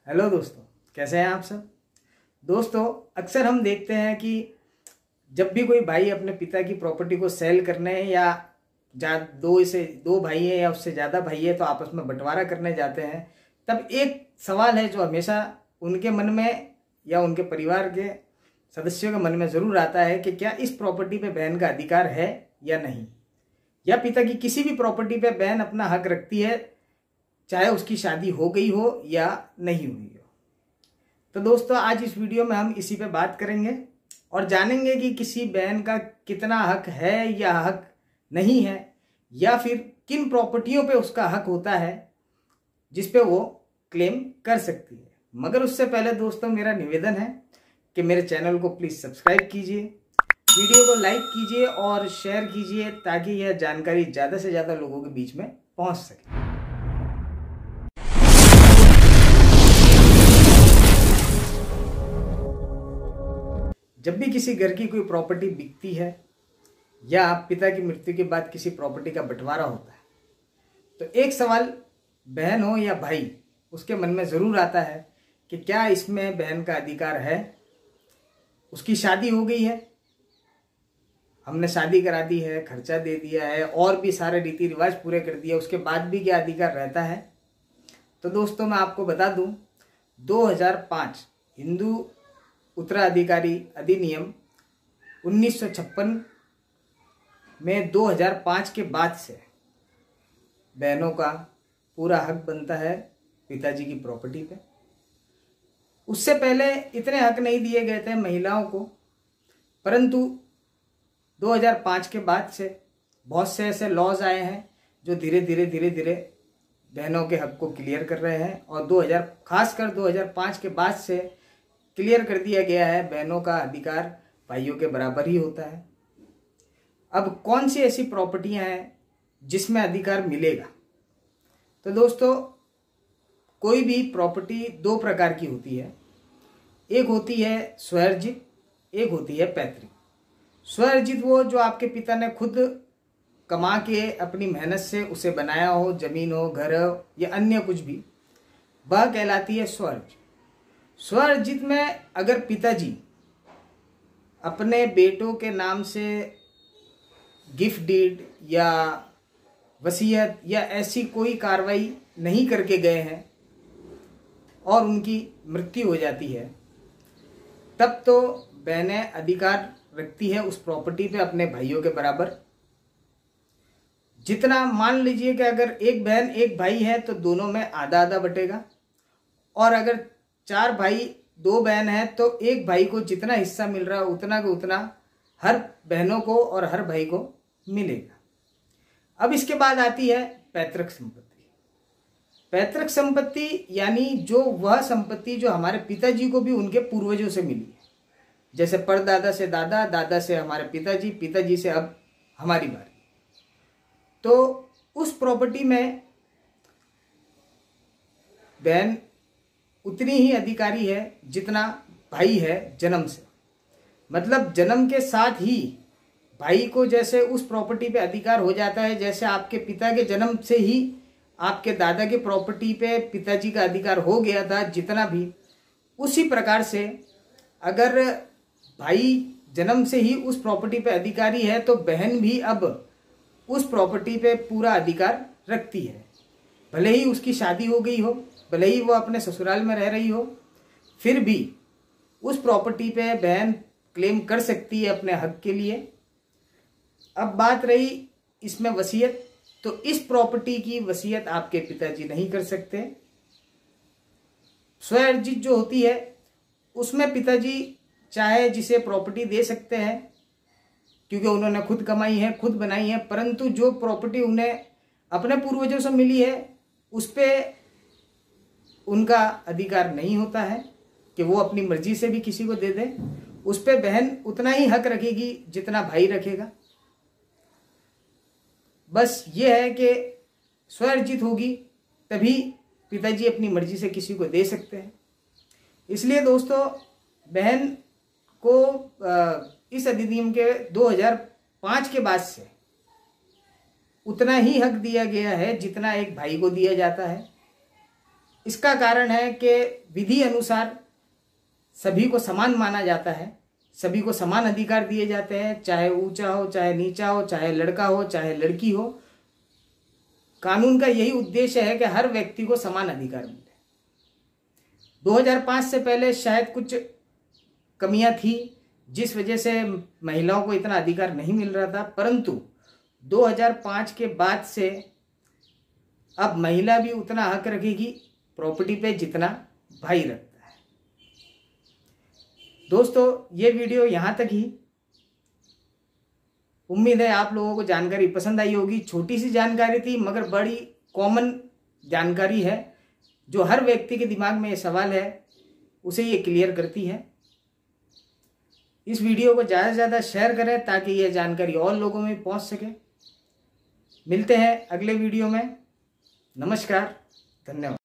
Hello दोस्तों, कैसे हैं आप सब। दोस्तों, अक्सर हम देखते हैं कि जब भी कोई भाई अपने पिता की प्रॉपर्टी को सेल करने या दो भाई है या उससे ज़्यादा भाई है तो आपस में बंटवारा करने जाते हैं, तब एक सवाल है जो हमेशा उनके मन में या उनके परिवार के सदस्यों के मन में ज़रूर आता है कि क्या इस प्रॉपर्टी पे बहन का अधिकार है या नहीं, या पिता की किसी भी प्रॉपर्टी पे बहन अपना हक रखती है, चाहे उसकी शादी हो गई हो या नहीं हुई हो। तो दोस्तों, आज इस वीडियो में हम इसी पे बात करेंगे और जानेंगे कि किसी बहन का कितना हक है या हक नहीं है, या फिर किन प्रॉपर्टियों पे उसका हक होता है जिस पे वो क्लेम कर सकती है। मगर उससे पहले दोस्तों, मेरा निवेदन है कि मेरे चैनल को प्लीज़ सब्सक्राइब कीजिए, वीडियो को लाइक कीजिए और शेयर कीजिए ताकि यह जानकारी ज़्यादा से ज़्यादा लोगों के बीच में पहुंच सके। जब भी किसी घर की कोई प्रॉपर्टी बिकती है या पिता की मृत्यु के बाद किसी प्रॉपर्टी का बंटवारा होता है, तो एक सवाल बहन हो या भाई उसके मन में ज़रूर आता है कि क्या इसमें बहन का अधिकार है। उसकी शादी हो गई है, हमने शादी करा दी है, खर्चा दे दिया है और भी सारे रीति रिवाज पूरे कर दिए, उसके बाद भी क्या अधिकार रहता है। तो दोस्तों, मैं आपको बता दूं, 2005 हिंदू उत्तराधिकारी अधिनियम 1956 में 2005 के बाद से बहनों का पूरा हक बनता है पिताजी की प्रॉपर्टी पे। उससे पहले इतने हक नहीं दिए गए थे महिलाओं को, परंतु 2005 के बाद से बहुत से ऐसे लॉज आए हैं जो धीरे धीरे बहनों के हक को क्लियर कर रहे हैं और खासकर 2005 के बाद से क्लियर कर दिया गया है बहनों का अधिकार भाइयों के बराबर ही होता है। अब कौन सी ऐसी प्रॉपर्टियां हैं जिसमें अधिकार मिलेगा। तो दोस्तों, कोई भी प्रॉपर्टी दो प्रकार की होती है, एक होती है स्वअर्जित, एक होती है पैतृक। स्वअर्जित वो जो आपके पिता ने खुद कमा के अपनी मेहनत से उसे बनाया हो, जमीन हो, घर हो या अन्य कुछ भी, वह कहलाती है स्वअर्जित। स्वअर्जित में अगर पिताजी अपने बेटों के नाम से गिफ्ट डीड या वसीयत या ऐसी कोई कार्रवाई नहीं करके गए हैं और उनकी मृत्यु हो जाती है, तब तो बहनें अधिकार रखती है उस प्रॉपर्टी पे अपने भाइयों के बराबर। जितना मान लीजिए कि अगर एक बहन एक भाई है तो दोनों में आधा आधा बटेगा, और अगर 4 भाई 2 बहन है तो एक भाई को जितना हिस्सा मिल रहा है उतना का उतना हर बहनों को और हर भाई को मिलेगा। अब इसके बाद आती है पैतृक संपत्ति। पैतृक संपत्ति यानी जो वह संपत्ति जो हमारे पिताजी को भी उनके पूर्वजों से मिली है, जैसे परदादा से दादा, दादा से हमारे पिताजी, पिताजी से अब हमारी बारी। तो उस प्रॉपर्टी में बहन उतनी ही अधिकारी है जितना भाई है जन्म से। मतलब जन्म के साथ ही भाई को जैसे उस प्रॉपर्टी पे अधिकार हो जाता है, जैसे आपके पिता के जन्म से ही आपके दादा के प्रॉपर्टी पे पिताजी का अधिकार हो गया था जितना भी, उसी प्रकार से अगर भाई जन्म से ही उस प्रॉपर्टी पे अधिकारी है तो बहन भी अब उस प्रॉपर्टी पे पूरा अधिकार रखती है। भले ही उसकी शादी हो गई हो, भले ही वो अपने ससुराल में रह रही हो, फिर भी उस प्रॉपर्टी पे बहन क्लेम कर सकती है अपने हक के लिए। अब बात रही इसमें वसीयत, तो इस प्रॉपर्टी की वसीयत आपके पिताजी नहीं कर सकते। स्वअर्जित जो होती है उसमें पिताजी चाहे जिसे प्रॉपर्टी दे सकते हैं क्योंकि उन्होंने खुद कमाई है, खुद बनाई है, परंतु जो प्रॉपर्टी उन्हें अपने पूर्वजों से मिली है उस पर उनका अधिकार नहीं होता है कि वो अपनी मर्जी से भी किसी को दे दे। उस पर बहन उतना ही हक रखेगी जितना भाई रखेगा। बस ये है कि स्वअर्जित होगी तभी पिताजी अपनी मर्जी से किसी को दे सकते हैं। इसलिए दोस्तों, बहन को इस अधिनियम के 2005 के बाद से उतना ही हक दिया गया है जितना एक भाई को दिया जाता है। इसका कारण है कि विधि अनुसार सभी को समान माना जाता है, सभी को समान अधिकार दिए जाते हैं, चाहे ऊंचा हो, चाहे नीचा हो, चाहे लड़का हो, चाहे लड़की हो। कानून का यही उद्देश्य है कि हर व्यक्ति को समान अधिकार मिले। 2005 से पहले शायद कुछ कमियां थी, जिस वजह से महिलाओं को इतना अधिकार नहीं मिल रहा था, परंतु 2005 के बाद से अब महिला भी उतना हक रखेगी प्रॉपर्टी पे जितना भाई रखता है। दोस्तों, ये वीडियो यहाँ तक ही। उम्मीद है आप लोगों को जानकारी पसंद आई होगी। छोटी सी जानकारी थी मगर बड़ी कॉमन जानकारी है, जो हर व्यक्ति के दिमाग में ये सवाल है उसे ये क्लियर करती है। इस वीडियो को ज़्यादा से ज़्यादा शेयर करें ताकि यह जानकारी और लोगों में पहुंच सके। मिलते हैं अगले वीडियो में। नमस्कार, धन्यवाद।